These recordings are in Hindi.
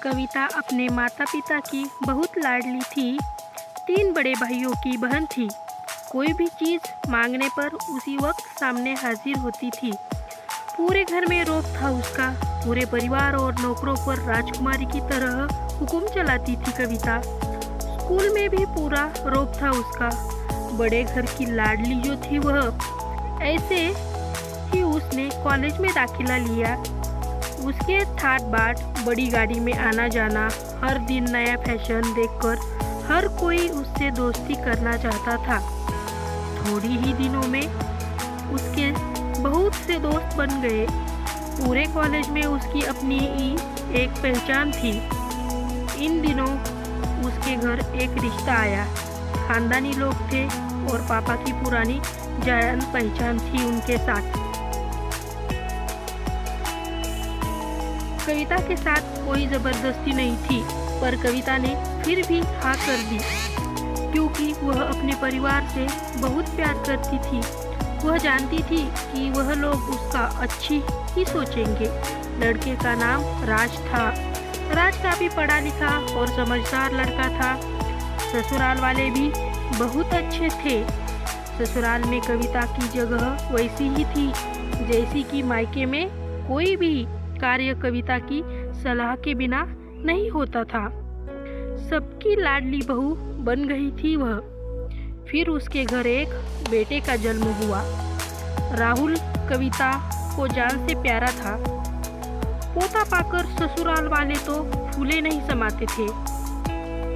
कविता अपने माता पिता की बहुत लाडली थी। 3 बड़े भाइयों की बहन थी। कोई भी चीज़ मांगने पर उसी वक्त सामने हाजिर होती थी। पूरे घर में रौब था उसका। पूरे परिवार और नौकरों पर राजकुमारी की तरह हुक्म चलाती थी कविता। स्कूल में भी पूरा रौब था उसका। बड़े घर की लाडली जो थी वह। ऐसे ही उसने कॉलेज में दाखिला लिया। उसके ठाट बाट बड़ी गाड़ी में आना जाना, हर दिन नया फैशन देखकर हर कोई उससे दोस्ती करना चाहता था। थोड़ी ही दिनों में उसके बहुत से दोस्त बन गए। पूरे कॉलेज में उसकी अपनी ही एक पहचान थी। इन दिनों उसके घर एक रिश्ता आया। खानदानी लोग थे और पापा की पुरानी जान पहचान थी उनके साथ। कविता के साथ कोई ज़बरदस्ती नहीं थी, पर कविता ने फिर भी हाँ कर दी, क्योंकि वह अपने परिवार से बहुत प्यार करती थी। वह जानती थी कि वह लोग उसका अच्छी ही सोचेंगे। लड़के का नाम राज था। राज काफ़ी पढ़ा लिखा और समझदार लड़का था। ससुराल वाले भी बहुत अच्छे थे। ससुराल में कविता की जगह वैसी ही थी जैसी कि मायके में कोई भी कार्य कविता की सलाह के बिना नहीं होता था। सबकी लाडली बहू बन गई थी वह। फिर उसके घर एक बेटे का जन्म हुआ। राहुल कविता को जान से प्यारा था। पोता पाकर ससुराल वाले तो फूले नहीं समाते थे।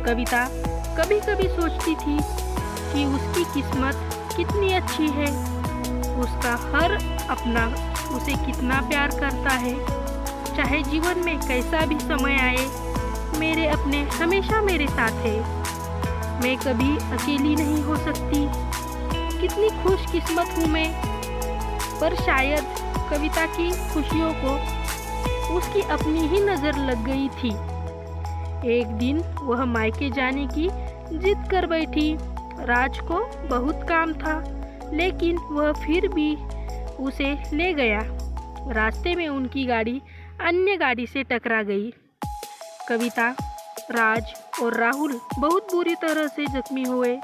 कविता कभी कभी सोचती थी कि उसकी किस्मत कितनी अच्छी है। उसका हर अपना उसे कितना प्यार करता है। चाहे जीवन में कैसा भी समय आए, मेरे अपने हमेशा मेरे साथ है। मैं कभी अकेली नहीं हो सकती। कितनी खुशकिस्मत हूँ मैं। पर शायद कविता की खुशियों को उसकी अपनी ही नज़र लग गई थी। एक दिन वह मायके जाने की जिद कर बैठी। राज को बहुत काम था, लेकिन वह फिर भी उसे ले गया। रास्ते में उनकी गाड़ी अन्य गाड़ी से टकरा गई। कविता, राज और राहुल बहुत बुरी तरह से जख्मी हुए।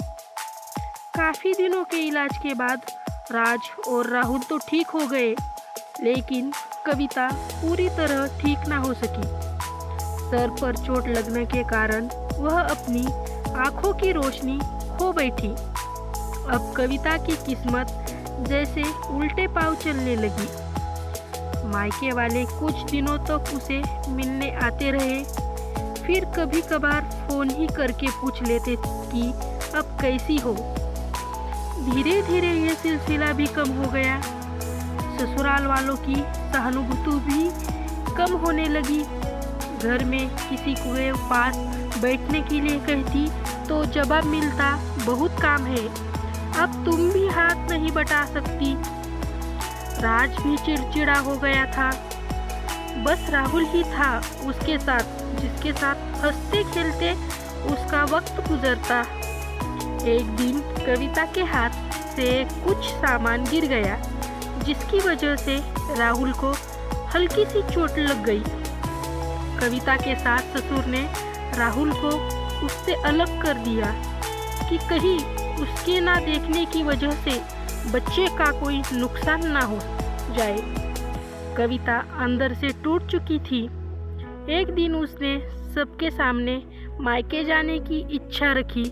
काफ़ी दिनों के इलाज के बाद राज और राहुल तो ठीक हो गए, लेकिन कविता पूरी तरह ठीक ना हो सकी। सर पर चोट लगने के कारण वह अपनी आँखों की रोशनी खो बैठी। अब कविता की किस्मत जैसे उल्टे पाँव चलने लगी। मायके वाले कुछ दिनों तक उसे मिलने आते रहे। फिर कभी कभार फ़ोन ही करके पूछ लेते कि अब कैसी हो। धीरे धीरे ये सिलसिला भी कम हो गया। ससुराल वालों की सहानुभूति भी कम होने लगी। घर में किसी के पास बैठने के लिए कहती तो जवाब मिलता, बहुत काम है, अब तुम भी हाथ नहीं बटा सकती। राज भी चिड़चिड़ा हो गया था। बस राहुल ही था उसके साथ, जिसके साथ हंसते खेलते उसका वक्त गुजरता। एक दिन कविता के हाथ से कुछ सामान गिर गया, जिसकी वजह से राहुल को हल्की सी चोट लग गई। कविता के सास ससुर ने राहुल को उससे अलग कर दिया कि कहीं उसके ना देखने की वजह से बच्चे का कोई नुकसान ना हो जाए। कविता अंदर से टूट चुकी थी। एक दिन उसने सबके सामने मायके जाने की इच्छा रखी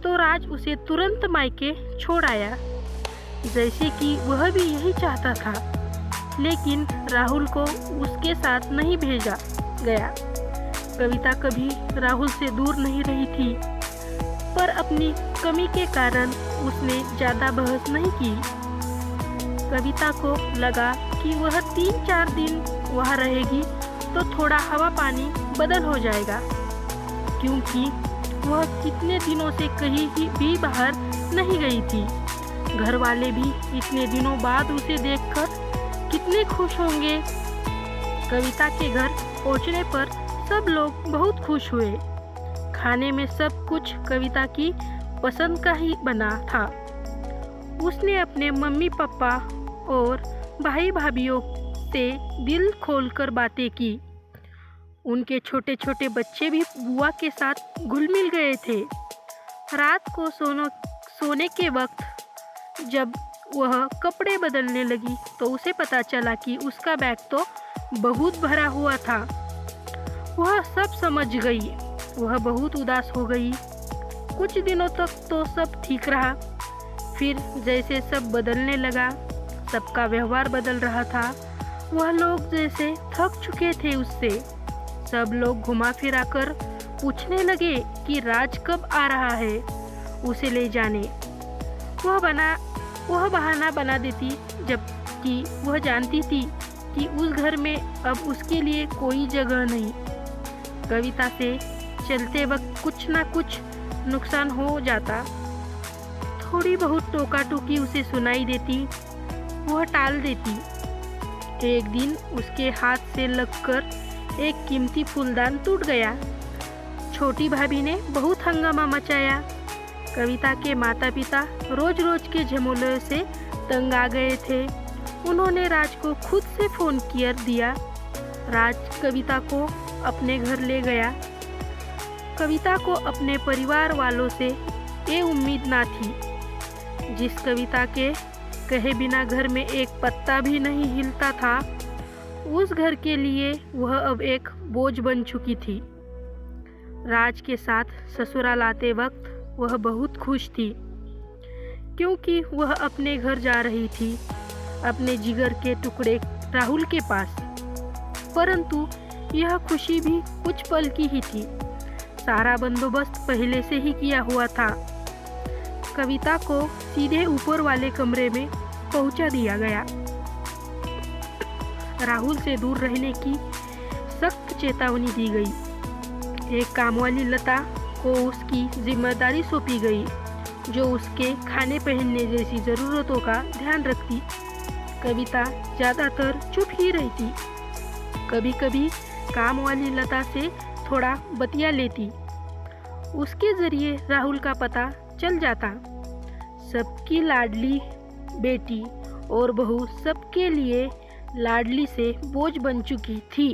तो राज उसे तुरंत मायके छोड़ आया, जैसे कि वह भी यही चाहता था। लेकिन राहुल को उसके साथ नहीं भेजा गया। कविता कभी राहुल से दूर नहीं रही थी, पर अपनी कमी के कारण उसने ज़्यादा बहस नहीं की। कविता को लगा कि वह 3-4 दिन वहाँ रहेगी तो थोड़ा हवा पानी बदल हो जाएगा, क्योंकि वह कितने दिनों से कहीं भी बाहर नहीं गई थी। घर वाले भी इतने दिनों बाद उसे देखकर कितने खुश होंगे। कविता के घर पहुँचने पर सब लोग बहुत खुश हुए। खाने में सब कुछ कविता की पसंद का ही बना था। उसने अपने मम्मी पापा और भाई भाभीयों से दिल खोलकर बातें की। उनके छोटे छोटे बच्चे भी बुआ के साथ घुल मिल गए थे। रात को सोने के वक्त जब वह कपड़े बदलने लगी तो उसे पता चला कि उसका बैग तो बहुत भरा हुआ था। वह सब समझ गई। वह बहुत उदास हो गई। कुछ दिनों तक तो सब ठीक रहा। फिर जैसे सब बदलने लगा, सबका व्यवहार बदल रहा था। वह लोग जैसे थक चुके थे उससे। सब लोग घुमा फिरा कर पूछने लगे कि राज कब आ रहा है उसे ले जाने। वह बहाना बना देती, जबकि वह जानती थी कि उस घर में अब उसके लिए कोई जगह नहीं। कविता से चलते वक्त कुछ ना कुछ नुकसान हो जाता। थोड़ी बहुत टोका टोकी उसे सुनाई देती, वह टाल देती। एक दिन उसके हाथ से लगकर एक कीमती फूलदान टूट गया। छोटी भाभी ने बहुत हंगामा मचाया। कविता के माता पिता रोज रोज के झमेलों से तंग आ गए थे। उन्होंने राज को खुद से फोन किया दिया। राज कविता को अपने घर ले गया। कविता को अपने परिवार वालों से ये उम्मीद ना थी। जिस कविता के कहे बिना घर में एक पत्ता भी नहीं हिलता था, उस घर के लिए वह अब एक बोझ बन चुकी थी। राज के साथ ससुराल आते वक्त वह बहुत खुश थी, क्योंकि वह अपने घर जा रही थी, अपने जिगर के टुकड़े राहुल के पास। परंतु यह खुशी भी कुछ पल की ही थी। सारा बंदोबस्त पहले से ही किया हुआ था। कविता को सीधे ऊपर वाले कमरे में पहुंचा दिया गया। राहुल से दूर रहने की सख्त चेतावनी दी गई। एक कामवाली लता को उसकी जिम्मेदारी सौंपी गई, जो उसके खाने पहनने जैसी ज़रूरतों का ध्यान रखती। कविता ज़्यादातर चुप ही रहती। कभी कभी काम वाली लता से थोड़ा बतिया लेती। उसके ज़रिए राहुल का पता चल जाता। सबकी लाडली बेटी और बहू सबके लिए लाडली से बोझ बन चुकी थी।